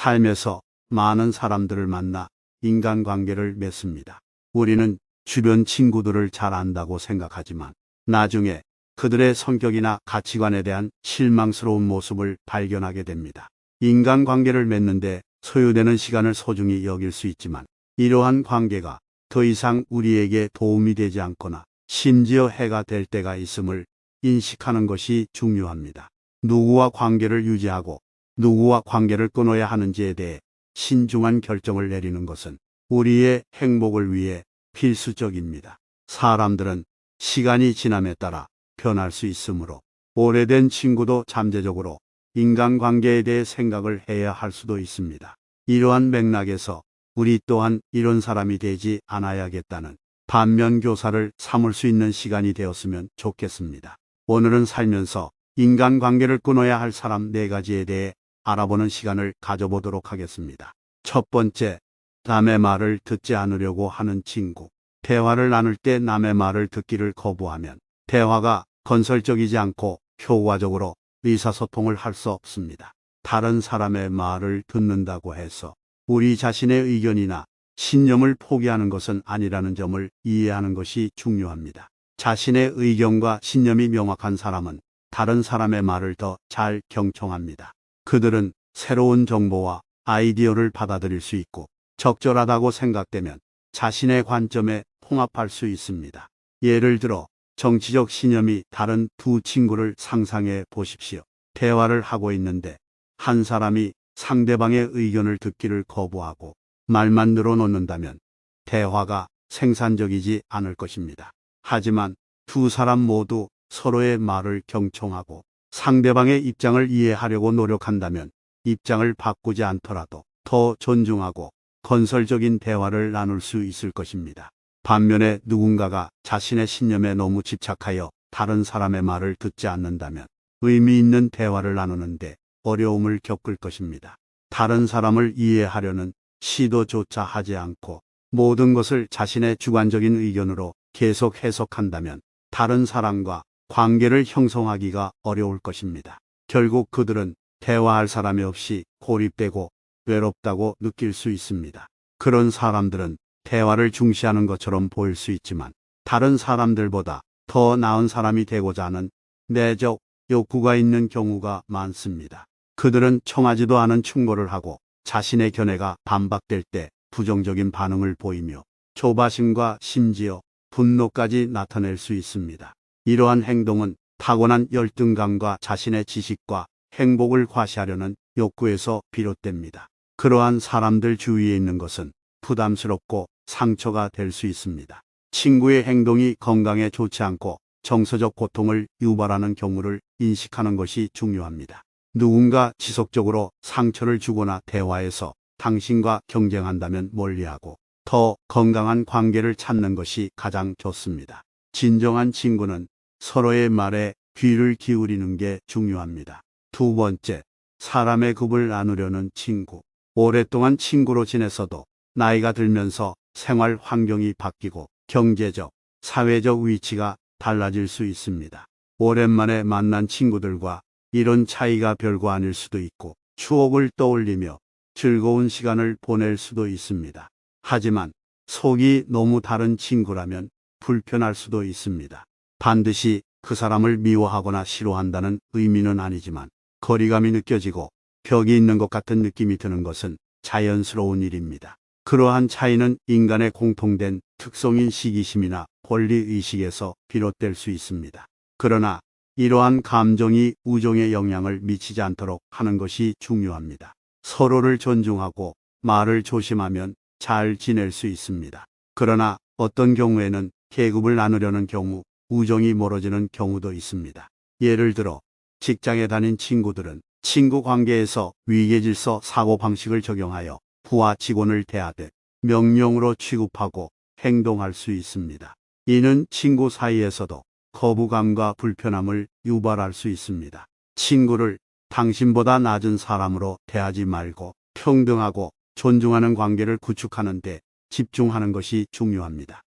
삶에서 많은 사람들을 만나 인간관계를 맺습니다. 우리는 주변 친구들을 잘 안다고 생각하지만 나중에 그들의 성격이나 가치관에 대한 실망스러운 모습을 발견하게 됩니다. 인간관계를 맺는데 소요되는 시간을 소중히 여길 수 있지만 이러한 관계가 더 이상 우리에게 도움이 되지 않거나 심지어 해가 될 때가 있음을 인식하는 것이 중요합니다. 누구와 관계를 유지하고 누구와 관계를 끊어야 하는지에 대해 신중한 결정을 내리는 것은 우리의 행복을 위해 필수적입니다. 사람들은 시간이 지남에 따라 변할 수 있으므로 오래된 친구도 잠재적으로 인간관계에 대해 생각을 해야 할 수도 있습니다. 이러한 맥락에서 우리 또한 이런 사람이 되지 않아야겠다는 반면교사를 삼을 수 있는 시간이 되었으면 좋겠습니다. 오늘은 살면서 인간관계를 끊어야 할 사람 4가지에 대해 알아보는 시간을 가져보도록 하겠습니다. 첫 번째, 남의 말을 듣지 않으려고 하는 친구. 대화를 나눌 때 남의 말을 듣기를 거부하면 대화가 건설적이지 않고 효과적으로 의사소통을 할 수 없습니다. 다른 사람의 말을 듣는다고 해서 우리 자신의 의견이나 신념을 포기하는 것은 아니라는 점을 이해하는 것이 중요합니다. 자신의 의견과 신념이 명확한 사람은 다른 사람의 말을 더 잘 경청합니다. 그들은 새로운 정보와 아이디어를 받아들일 수 있고 적절하다고 생각되면 자신의 관점에 통합할 수 있습니다. 예를 들어 정치적 신념이 다른 두 친구를 상상해 보십시오. 대화를 하고 있는데 한 사람이 상대방의 의견을 듣기를 거부하고 말만 늘어놓는다면 대화가 생산적이지 않을 것입니다. 하지만 두 사람 모두 서로의 말을 경청하고 상대방의 입장을 이해하려고 노력한다면 입장을 바꾸지 않더라도 더 존중하고 건설적인 대화를 나눌 수 있을 것입니다. 반면에 누군가가 자신의 신념에 너무 집착하여 다른 사람의 말을 듣지 않는다면 의미 있는 대화를 나누는데 어려움을 겪을 것입니다. 다른 사람을 이해하려는 시도조차 하지 않고 모든 것을 자신의 주관적인 의견으로 계속 해석한다면 다른 사람과 관계를 형성하기가 어려울 것입니다. 결국 그들은 대화할 사람이 없이 고립되고 외롭다고 느낄 수 있습니다. 그런 사람들은 대화를 중시하는 것처럼 보일 수 있지만 다른 사람들보다 더 나은 사람이 되고자 하는 내적 욕구가 있는 경우가 많습니다. 그들은 청하지도 않은 충고를 하고 자신의 견해가 반박될 때 부정적인 반응을 보이며 조바심과 심지어 분노까지 나타낼 수 있습니다. 이러한 행동은 타고난 열등감과 자신의 지식과 행복을 과시하려는 욕구에서 비롯됩니다. 그러한 사람들 주위에 있는 것은 부담스럽고 상처가 될 수 있습니다. 친구의 행동이 건강에 좋지 않고 정서적 고통을 유발하는 경우를 인식하는 것이 중요합니다. 누군가 지속적으로 상처를 주거나 대화에서 당신과 경쟁한다면 멀리하고 더 건강한 관계를 찾는 것이 가장 좋습니다. 진정한 친구는 서로의 말에 귀를 기울이는 게 중요합니다. 두 번째, 사람의 급을 나누려는 친구. 오랫동안 친구로 지냈어도 나이가 들면서 생활 환경이 바뀌고 경제적, 사회적 위치가 달라질 수 있습니다. 오랜만에 만난 친구들과 이런 차이가 별거 아닐 수도 있고 추억을 떠올리며 즐거운 시간을 보낼 수도 있습니다. 하지만 속이 너무 다른 친구라면 불편할 수도 있습니다. 반드시 그 사람을 미워하거나 싫어한다는 의미는 아니지만 거리감이 느껴지고 벽이 있는 것 같은 느낌이 드는 것은 자연스러운 일입니다. 그러한 차이는 인간의 공통된 특성인 시기심이나 권리의식에서 비롯될 수 있습니다. 그러나 이러한 감정이 우정에 영향을 미치지 않도록 하는 것이 중요합니다. 서로를 존중하고 말을 조심하면 잘 지낼 수 있습니다. 그러나 어떤 경우에는 계급을 나누려는 경우 우정이 멀어지는 경우도 있습니다. 예를 들어 직장에 다닌 친구들은 친구 관계에서 위계질서 사고방식을 적용하여 부하 직원을 대하듯 명령으로 취급하고 행동할 수 있습니다. 이는 친구 사이에서도 거부감과 불편함을 유발할 수 있습니다. 친구를 당신보다 낮은 사람으로 대하지 말고 평등하고 존중하는 관계를 구축하는 데 집중하는 것이 중요합니다.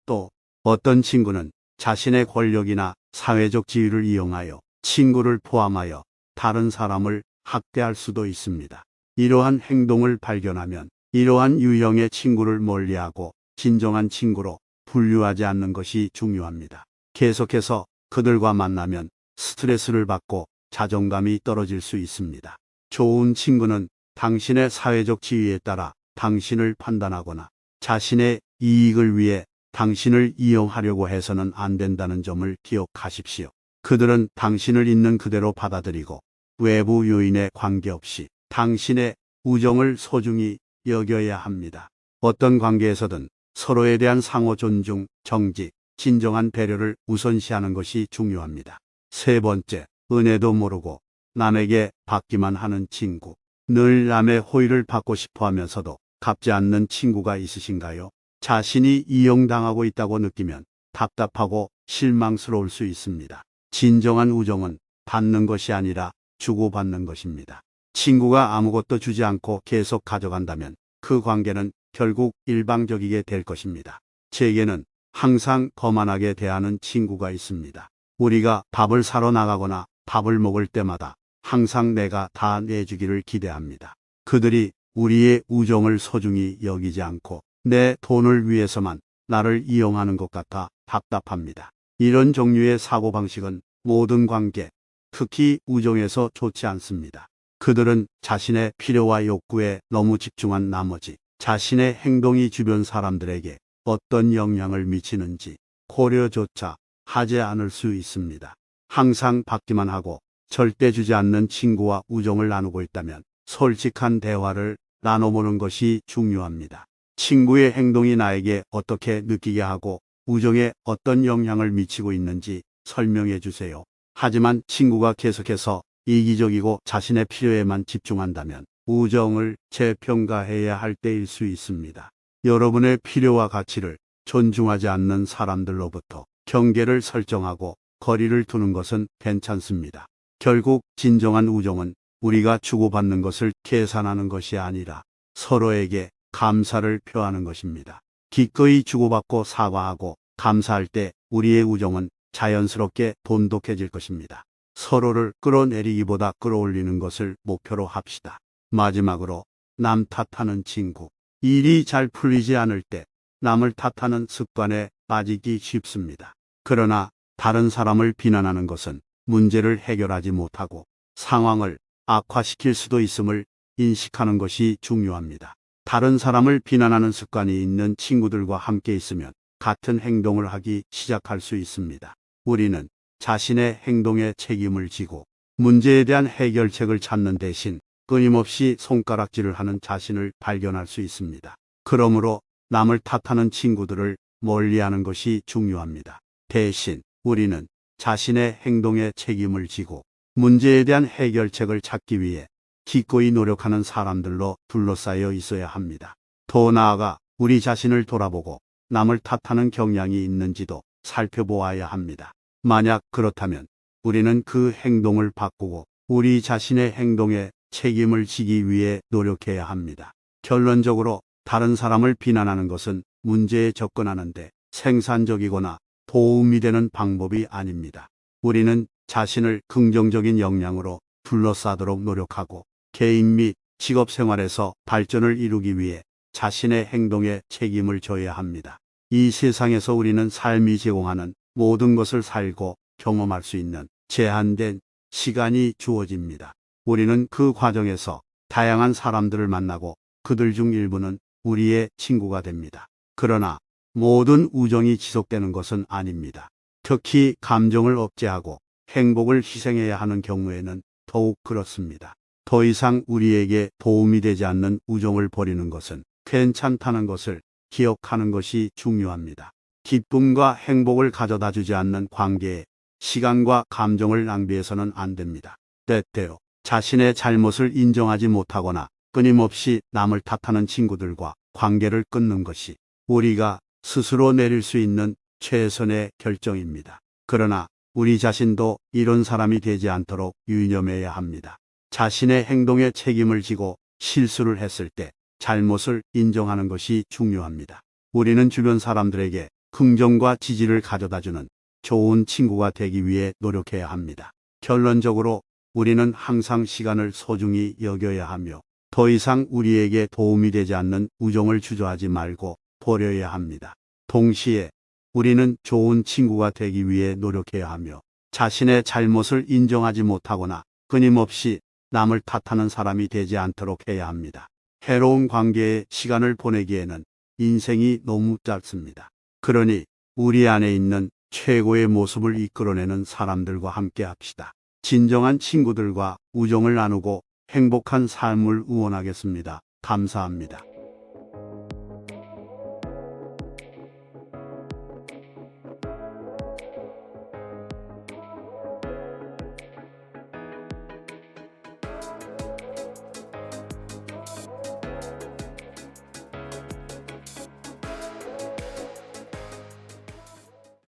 또 어떤 친구는 자신의 권력이나 사회적 지위를 이용하여 친구를 포함하여 다른 사람을 학대할 수도 있습니다. 이러한 행동을 발견하면 이러한 유형의 친구를 멀리하고 진정한 친구로 분류하지 않는 것이 중요합니다. 계속해서 그들과 만나면 스트레스를 받고 자존감이 떨어질 수 있습니다. 좋은 친구는 당신의 사회적 지위에 따라 당신을 판단하거나 자신의 이익을 위해 당신을 이용하려고 해서는 안 된다는 점을 기억하십시오. 그들은 당신을 있는 그대로 받아들이고 외부 요인에 관계없이 당신의 우정을 소중히 여겨야 합니다. 어떤 관계에서든 서로에 대한 상호 존중, 정직, 진정한 배려를 우선시하는 것이 중요합니다. 세 번째, 은혜도 모르고 남에게 받기만 하는 친구. 늘 남의 호의를 받고 싶어 하면서도 갚지 않는 친구가 있으신가요? 자신이 이용당하고 있다고 느끼면 답답하고 실망스러울 수 있습니다. 진정한 우정은 받는 것이 아니라 주고받는 것입니다. 친구가 아무것도 주지 않고 계속 가져간다면 그 관계는 결국 일방적이게 될 것입니다. 제게는 항상 거만하게 대하는 친구가 있습니다. 우리가 밥을 사러 나가거나 밥을 먹을 때마다 항상 내가 다 내주기를 기대합니다. 그들이 우리의 우정을 소중히 여기지 않고 내 돈을 위해서만 나를 이용하는 것 같아 답답합니다. 이런 종류의 사고방식은 모든 관계, 특히 우정에서 좋지 않습니다. 그들은 자신의 필요와 욕구에 너무 집중한 나머지 자신의 행동이 주변 사람들에게 어떤 영향을 미치는지 고려조차 하지 않을 수 있습니다. 항상 받기만 하고 절대 주지 않는 친구와 우정을 나누고 있다면 솔직한 대화를 나눠보는 것이 중요합니다. 친구의 행동이 나에게 어떻게 느끼게 하고 우정에 어떤 영향을 미치고 있는지 설명해 주세요. 하지만 친구가 계속해서 이기적이고 자신의 필요에만 집중한다면 우정을 재평가해야 할 때일 수 있습니다. 여러분의 필요와 가치를 존중하지 않는 사람들로부터 경계를 설정하고 거리를 두는 것은 괜찮습니다. 결국 진정한 우정은 우리가 주고받는 것을 계산하는 것이 아니라 서로에게 감사를 표하는 것입니다. 기꺼이 주고받고 사과하고 감사할 때 우리의 우정은 자연스럽게 돈독해질 것입니다. 서로를 끌어내리기보다 끌어올리는 것을 목표로 합시다. 마지막으로 남 탓하는 친구. 일이 잘 풀리지 않을 때 남을 탓하는 습관에 빠지기 쉽습니다. 그러나 다른 사람을 비난하는 것은 문제를 해결하지 못하고 상황을 악화시킬 수도 있음을 인식하는 것이 중요합니다. 다른 사람을 비난하는 습관이 있는 친구들과 함께 있으면 같은 행동을 하기 시작할 수 있습니다. 우리는 자신의 행동에 책임을 지고 문제에 대한 해결책을 찾는 대신 끊임없이 손가락질을 하는 자신을 발견할 수 있습니다. 그러므로 남을 탓하는 친구들을 멀리하는 것이 중요합니다. 대신 우리는 자신의 행동에 책임을 지고 문제에 대한 해결책을 찾기 위해 기꺼이 노력하는 사람들로 둘러싸여 있어야 합니다. 더 나아가 우리 자신을 돌아보고 남을 탓하는 경향이 있는지도 살펴보아야 합니다. 만약 그렇다면 우리는 그 행동을 바꾸고 우리 자신의 행동에 책임을 지기 위해 노력해야 합니다. 결론적으로 다른 사람을 비난하는 것은 문제에 접근하는데 생산적이거나 도움이 되는 방법이 아닙니다. 우리는 자신을 긍정적인 역량으로 둘러싸도록 노력하고 개인 및 직업 생활에서 발전을 이루기 위해 자신의 행동에 책임을 져야 합니다. 이 세상에서 우리는 삶이 제공하는 모든 것을 살고 경험할 수 있는 제한된 시간이 주어집니다. 우리는 그 과정에서 다양한 사람들을 만나고 그들 중 일부는 우리의 친구가 됩니다. 그러나 모든 우정이 지속되는 것은 아닙니다. 특히 감정을 억제하고 행복을 희생해야 하는 경우에는 더욱 그렇습니다. 더 이상 우리에게 도움이 되지 않는 우정을 버리는 것은 괜찮다는 것을 기억하는 것이 중요합니다. 기쁨과 행복을 가져다 주지 않는 관계에 시간과 감정을 낭비해서는 안 됩니다. 때때로 자신의 잘못을 인정하지 못하거나 끊임없이 남을 탓하는 친구들과 관계를 끊는 것이 우리가 스스로 내릴 수 있는 최선의 결정입니다. 그러나 우리 자신도 이런 사람이 되지 않도록 유념해야 합니다. 자신의 행동에 책임을 지고 실수를 했을 때 잘못을 인정하는 것이 중요합니다. 우리는 주변 사람들에게 긍정과 지지를 가져다주는 좋은 친구가 되기 위해 노력해야 합니다. 결론적으로 우리는 항상 시간을 소중히 여겨야 하며 더 이상 우리에게 도움이 되지 않는 우정을 주저하지 말고 버려야 합니다. 동시에 우리는 좋은 친구가 되기 위해 노력해야 하며 자신의 잘못을 인정하지 못하거나 끊임없이 남을 탓하는 사람이 되지 않도록 해야 합니다. 해로운 관계에 시간을 보내기에는 인생이 너무 짧습니다. 그러니 우리 안에 있는 최고의 모습을 이끌어내는 사람들과 함께 합시다. 진정한 친구들과 우정을 나누고 행복한 삶을 응원하겠습니다. 감사합니다.